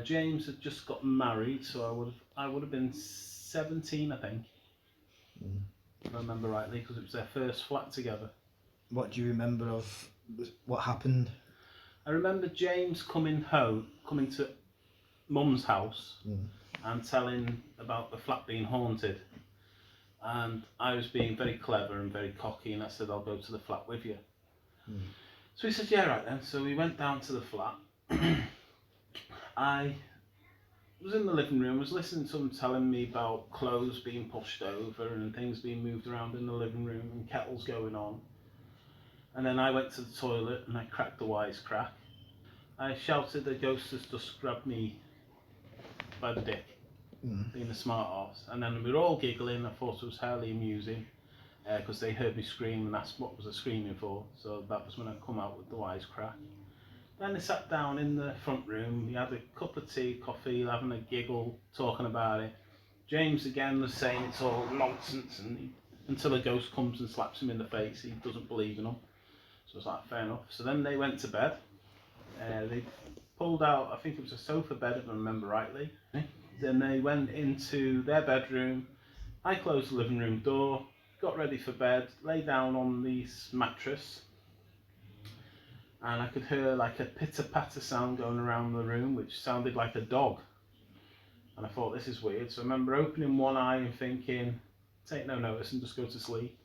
James had just got married, so I would have been 17, I think, if I remember rightly, because it was their first flat together. What do you remember of what happened? I remember James coming to Mum's house and telling about the flat being haunted. And I was being very clever and very cocky, and I said, I'll go to the flat with you. So he said, yeah, right then. So we went down to the flat. I was in the living room, was listening to him telling me about clothes being pushed over and things being moved around in the living room and kettles going on. And then I went to the toilet and I cracked the wisecrack. I shouted, the ghost has just grabbed me by the dick, being a smart arse. And then we were all giggling. I thought it was highly amusing because they heard me scream and asked what was I screaming for. So that was when I come out with the wisecrack. Then they sat down in the front room. We had a cup of tea, coffee, having a giggle, talking about it. James again was saying it's all nonsense, and until a ghost comes and slaps him in the face, he doesn't believe in them. So it's like, fair enough. So then they went to bed. They pulled out, I think it was a sofa bed, if I remember rightly. Then they went into their bedroom. I closed the living room door, got ready for bed, lay down on the mattress, and I could hear like a pitter-patter sound going around the room, which sounded like a dog. And I thought, this is weird. So I remember opening one eye and thinking, take no notice and just go to sleep.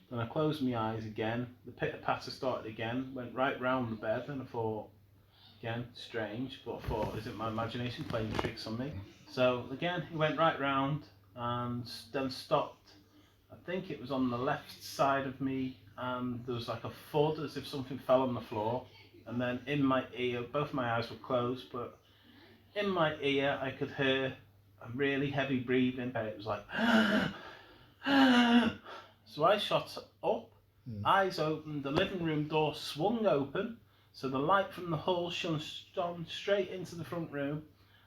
Then I closed my eyes again. The pitter-patter started again, went right round the bed, and I thought, again, strange, but I thought, is it my imagination playing tricks on me? So again, it went right round and then stopped. I think it was on the left side of me, and there was like a thud as if something fell on the floor. And then in my ear, both my eyes were closed, but in my ear I could hear a really heavy breathing. It was like, so I shot up, eyes open, the living room door swung open, so the light from the hall shone straight into the front room.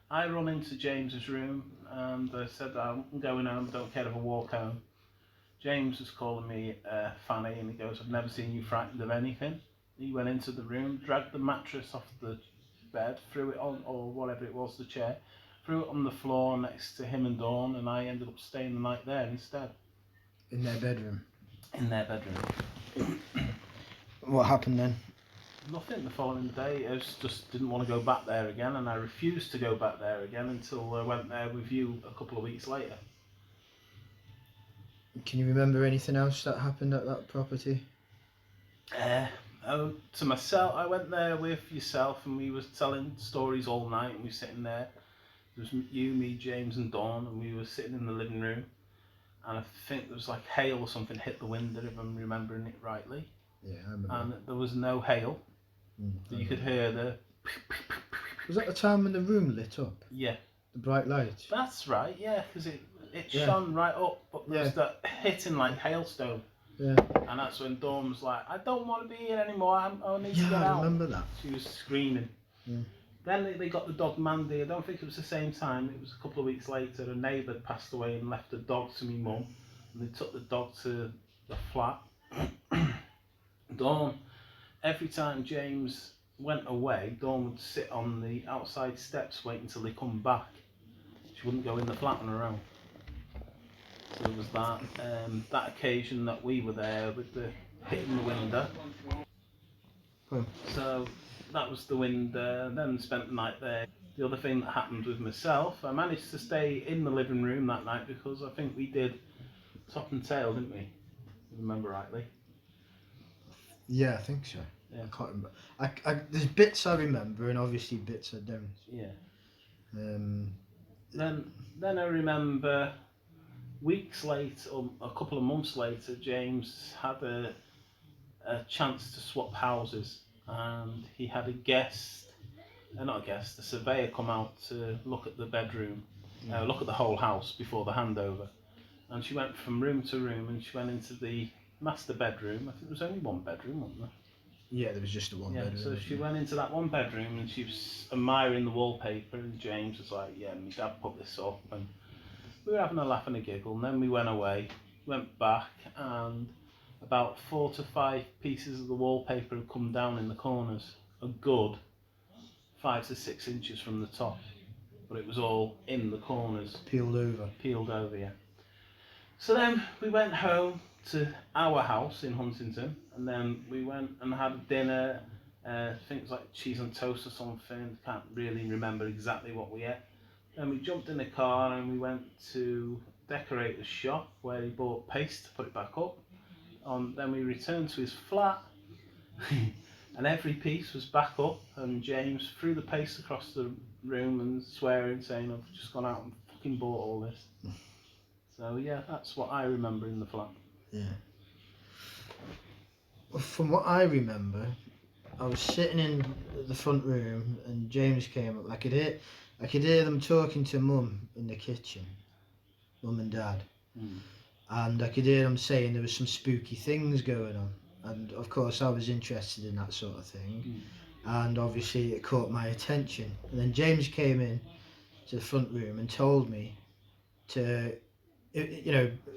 I run into James's room and I said, I'm going home, I don't care if I walk home. James was calling me Fanny, and he goes, I've never seen you frightened of anything. He went into the room, dragged the mattress off the bed, threw it on, or whatever it was, the chair, threw it on the floor next to him and Dawn, and I ended up staying the night there instead. In their bedroom? In their bedroom. What happened then? Nothing. The following day, I just didn't want to go back there again, and I refused to go back there again until I went there with you a couple of weeks later. Can you remember anything else that happened at that property? To myself, I went there with yourself, and we was telling stories all night, and we were sitting there. There was you, me, James and Dawn, and we were sitting in the living room, and I think there was like hail or something hit the window, if I'm remembering it rightly. Yeah, I remember. And there was no hail. You could hear the... Was that the time when the room lit up? Yeah. The bright light? That's right, yeah, because it shone right up, but there was that hitting like hailstone. Yeah. And that's when Dawn was like, I don't want to be here anymore, I need to get out. Yeah, I remember that. She was screaming. Then they got the dog Mandy. I don't think it was the same time, it was a couple of weeks later. A neighbour passed away and left a dog to me mum, and they took the dog to the flat. Dawn, every time James went away, Dawn would sit on the outside steps waiting until they come back. She wouldn't go in the flat on her own. So there was that occasion that we were there with the hitting the window. So that was the window, then spent the night there. The other thing that happened with myself, I managed to stay in the living room that night because I think we did top and tail, didn't we? If I remember rightly. Yeah, I think so. Yeah. I can't remember. I there's bits I remember and obviously bits I don't. Yeah. Then I remember weeks later, or a couple of months later, James had a chance to swap houses, and he had a surveyor come out to look at the bedroom, look at the whole house before the handover. And she went from room to room, and she went into the master bedroom. I think there was only one bedroom, wasn't there? Yeah, there was just the one bedroom. So she went into that one bedroom and she was admiring the wallpaper, and James was like, yeah, my dad put this up, and we were having a laugh and a giggle. And then we went away, went back, and about 4 to 5 pieces of the wallpaper had come down in the corners, a good 5 to 6 inches from the top. but it was all in the corners, Peeled over. peeled over, yeah. So then we went home to our house in Huntington, and then we went and had dinner, things like cheese and toast or something, can't really remember exactly what we ate. Then we jumped in the car and we went to decorator's shop where he bought paste to put it back up. Then we returned to his flat and every piece was back up, and James threw the paste across the room and swearing, saying, I've just gone out and fucking bought all this. So yeah, that's what I remember in the flat. Yeah. Well, from what I remember, I was sitting in the front room and James came up. I could hear them talking to Mum in the kitchen, Mum and Dad. And I could hear them saying there was some spooky things going on. And of course I was interested in that sort of thing. And obviously it caught my attention. And then James came in to the front room and told me to,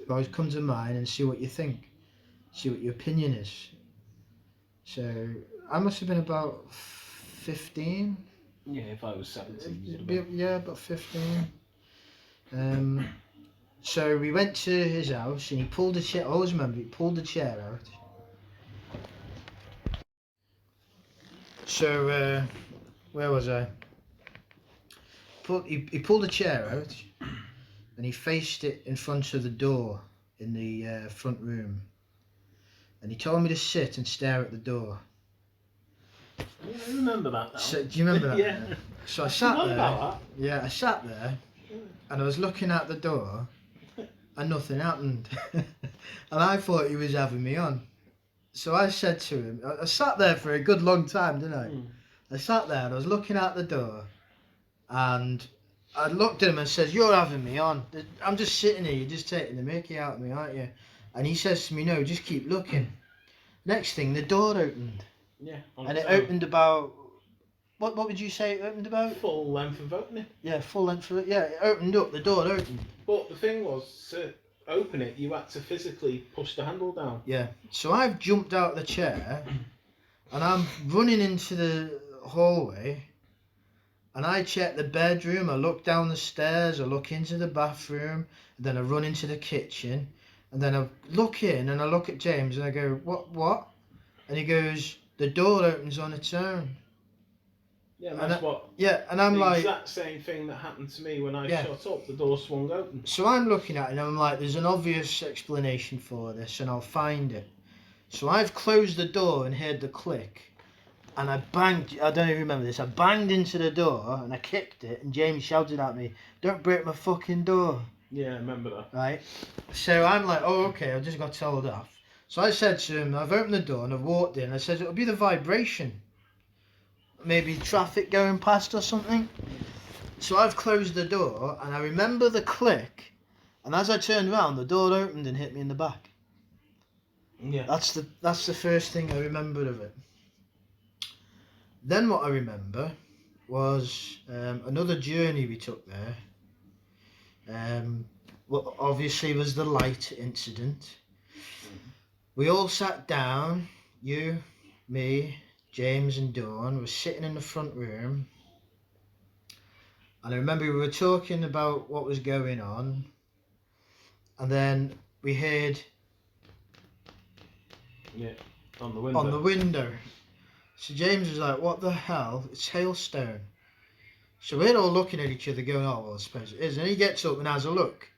always come to mine and see what you think, see what your opinion is. So I must have been about 15. Yeah, if I was 17. Yeah, about 15. So we went to his house and he pulled a chair. I always remember he pulled the chair out. So where was I? He pulled a chair out and he faced it in front of the door in the front room. And he told me to sit and stare at the door. Yeah, I remember that now. So, do you remember that? Yeah. So I sat there. About Yeah, I sat there and I was looking at the door and nothing happened. And I thought he was having me on. So I said to him, I sat there for a good long time, didn't I? I sat there and I was looking at the door and I looked at him and says, you're having me on. I'm just sitting here, you're just taking the mickey out of me, aren't you? And he says to me, no, just keep looking. Next thing, the door opened. Yeah. And it opened about, what would you say it opened about? Full length of opening. Yeah, full length of it. Yeah, it opened up, the door opened. But the thing was, to open it, you had to physically push the handle down. Yeah. So I've jumped out of the chair and I'm running into the hallway and I check the bedroom, I look down the stairs, I look into the bathroom, and then I run into the kitchen, and then I look in and I look at James and I go, what? And he goes, the door opens on its own. Yeah, that's and I'm the like... exact same thing that happened to me when I Yeah. shut up, the door swung open. So I'm looking at it and I'm like, there's an obvious explanation for this and I'll find it. So I've closed the door and heard the click and I banged, I don't even remember this, I banged into the door and I kicked it and James shouted at me, don't break my fucking door. Yeah, I remember that. Right? So I'm like, oh okay, I just got told off. So I said to him, I've opened the door and I've walked in, I said it'll be the vibration. Maybe traffic going past or something. So I've closed the door and I remember the click, and as I turned around the door opened and hit me in the back. Yeah. That's the first thing I remember of it. Then what I remember was another journey we took there. What obviously was the light incident. We all sat down, you, me, James and Dawn were sitting in the front room. And I remember we were talking about what was going on. And then we heard... Yeah, on the window. On the window. So James was like, what the hell? It's hailstone. So we're all looking at each other going, oh, well, I suppose it is. And he gets up and has a look.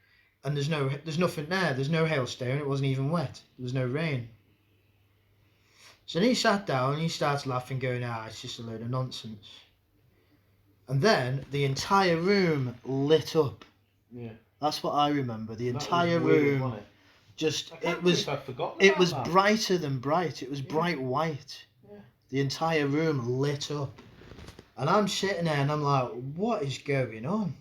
And there's nothing there. There's no hailstone. It wasn't even wet. There was no rain. So then he sat down and he starts laughing, going, it's just a load of nonsense. And then the entire room lit up. Yeah. That's what I remember. The That entire was weird, room wasn't it? just, I'd forgotten about was that. brighter than bright. It was bright white. Yeah. The entire room lit up. And I'm sitting there and I'm like, what is going on?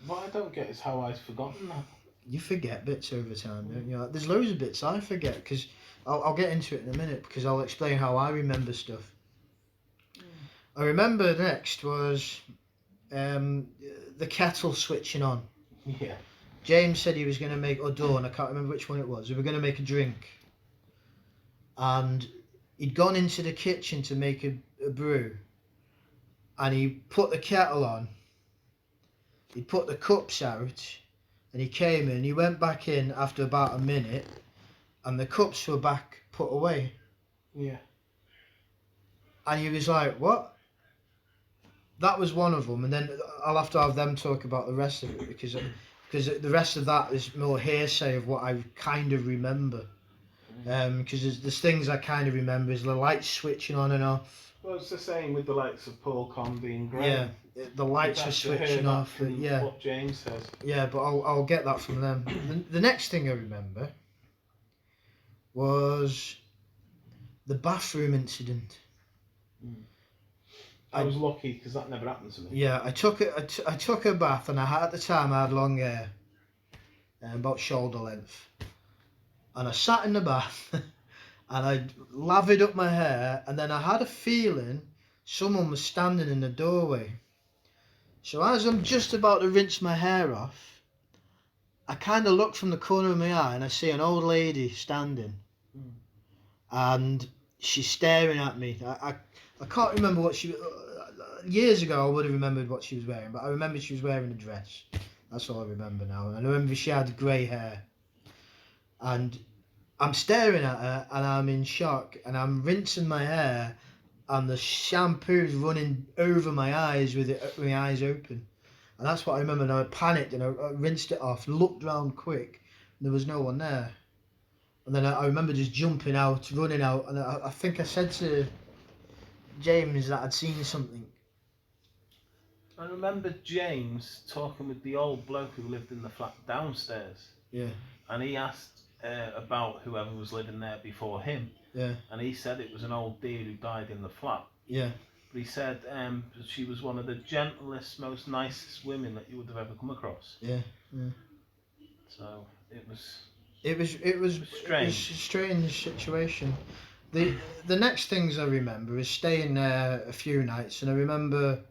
What I don't get is how I've forgotten that. You forget bits over time, don't you? There's loads of bits I forget, because I'll get into it in a minute, because I'll explain how I remember stuff. I remember next was the kettle switching on. Yeah. James said he was going to make, or Dawn, I can't remember which one it was, we were going to make a drink. And he'd gone into the kitchen to make a brew. And he put the kettle on. He'd put the cups out, and he came in. He went back in after about a minute, and the cups were back put away. Yeah. And he was like, "What?" That was one of them, and then I'll have to have them talk about the rest of it because the rest of that is more hearsay of what I kind of remember. Because there's things I kind of remember is the lights switching on and off. Well, it's the same with the likes of Paul Condy and Graham. Yeah, the lights were switching off. Yeah, what James says. yeah, but I'll get that from them. The next thing I remember was the bathroom incident. I was lucky because that never happened to me. Yeah, I took a bath, and at the time I had long hair, about shoulder length, and I sat in the bath, and I lathered up my hair, and then I had a feeling someone was standing in the doorway. So as I'm just about to rinse my hair off, I kind of look from the corner of my eye, and I see an old lady standing, and she's staring at me. I can't remember what she. Years ago, I would have remembered what she was wearing, but I remember she was wearing a dress. That's all I remember now. And I remember she had grey hair. And I'm staring at her, and I'm in shock, and I'm rinsing my hair, and the shampoo's running over my eyes with my eyes open. And that's what I remember. And I panicked, and I rinsed it off, looked round quick, and there was no one there. And then I remember just jumping out, running out, and I think I said to James that I'd seen something. I remember James talking with the old bloke who lived in the flat downstairs. Yeah. And he asked about whoever was living there before him. Yeah. And he said it was an old dear who died in the flat. Yeah. But he said she was one of the gentlest, most nicest women that you would have ever come across. Yeah. Yeah. So it was. It was strange. It was a strange situation. The next things I remember is staying there a few nights, and I remember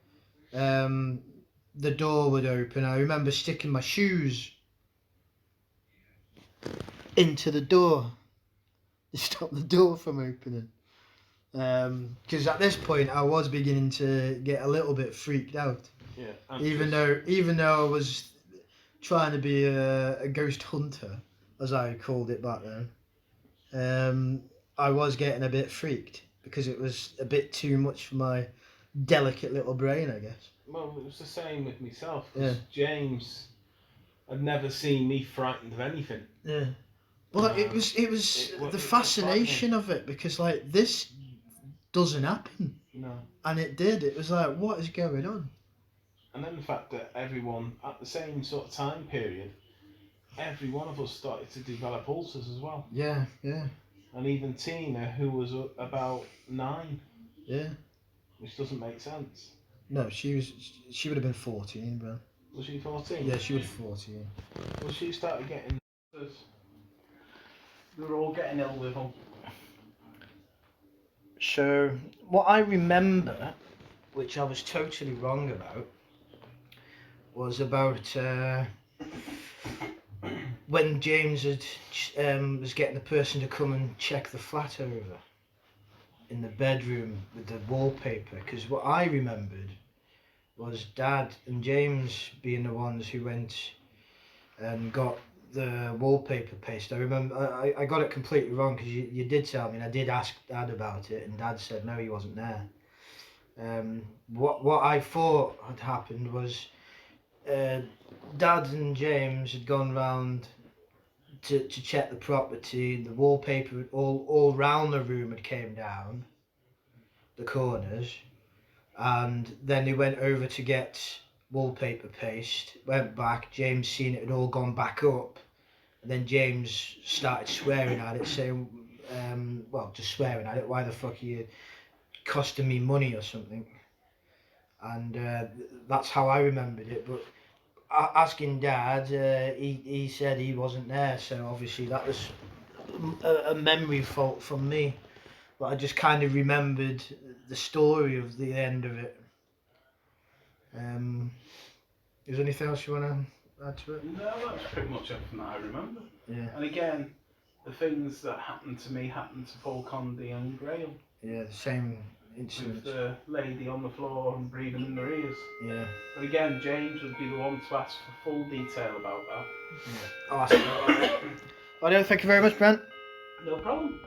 the door would open. I remember sticking my shoes into the door to stop the door from opening. Because at this point I was beginning to get a little bit freaked out. Yeah. Even though I was trying to be a ghost hunter, as I called it back then, I was getting a bit freaked because it was a bit too much for my delicate little brain, I guess. Well, it was the same with myself. Yeah. James had never seen me frightened of anything. Yeah. Well, it was the fascination of it, because like this doesn't happen. No. And it did. It was like, what is going on? And then the fact that everyone at the same sort of time period, every one of us started to develop ulcers as well. Yeah, yeah. And even Tina, who was about 9. Yeah. Which doesn't make sense. No, she would have been 14, bro. Was she 14? Yeah, she was 14. Well, she started getting ulcers. We were all getting ill with them. So, what I remember, which I was totally wrong about, was about when James was getting the person to come and check the flat over in the bedroom with the wallpaper. Because what I remembered was Dad and James being the ones who went and got the wallpaper paste. I remember I got it completely wrong, because you did tell me, and I did ask Dad about it, and Dad said no, he wasn't there. What I thought had happened was Dad and James had gone round to check the property. The wallpaper all round the room had came down the corners, and then they went over to get wallpaper paste, went back. James seen it had all gone back up, and then James started swearing at it, saying just swearing at it, why the fuck are you costing me money or something. And that's how I remembered it. But asking Dad, he said he wasn't there, so obviously that was a memory fault from me. But I just kind of remembered the story of the end of it. Is there anything else you want to add to it? No, that's pretty much everything that I remember. Yeah. And again, the things that happened to me happened to Paul Condy and Graham. Yeah, the same. with the lady on the floor and breathing in their ears. Yeah. But again, James would be the one to ask for full detail about that. I'll ask about that. Audio, thank you very much, Brent. No problem.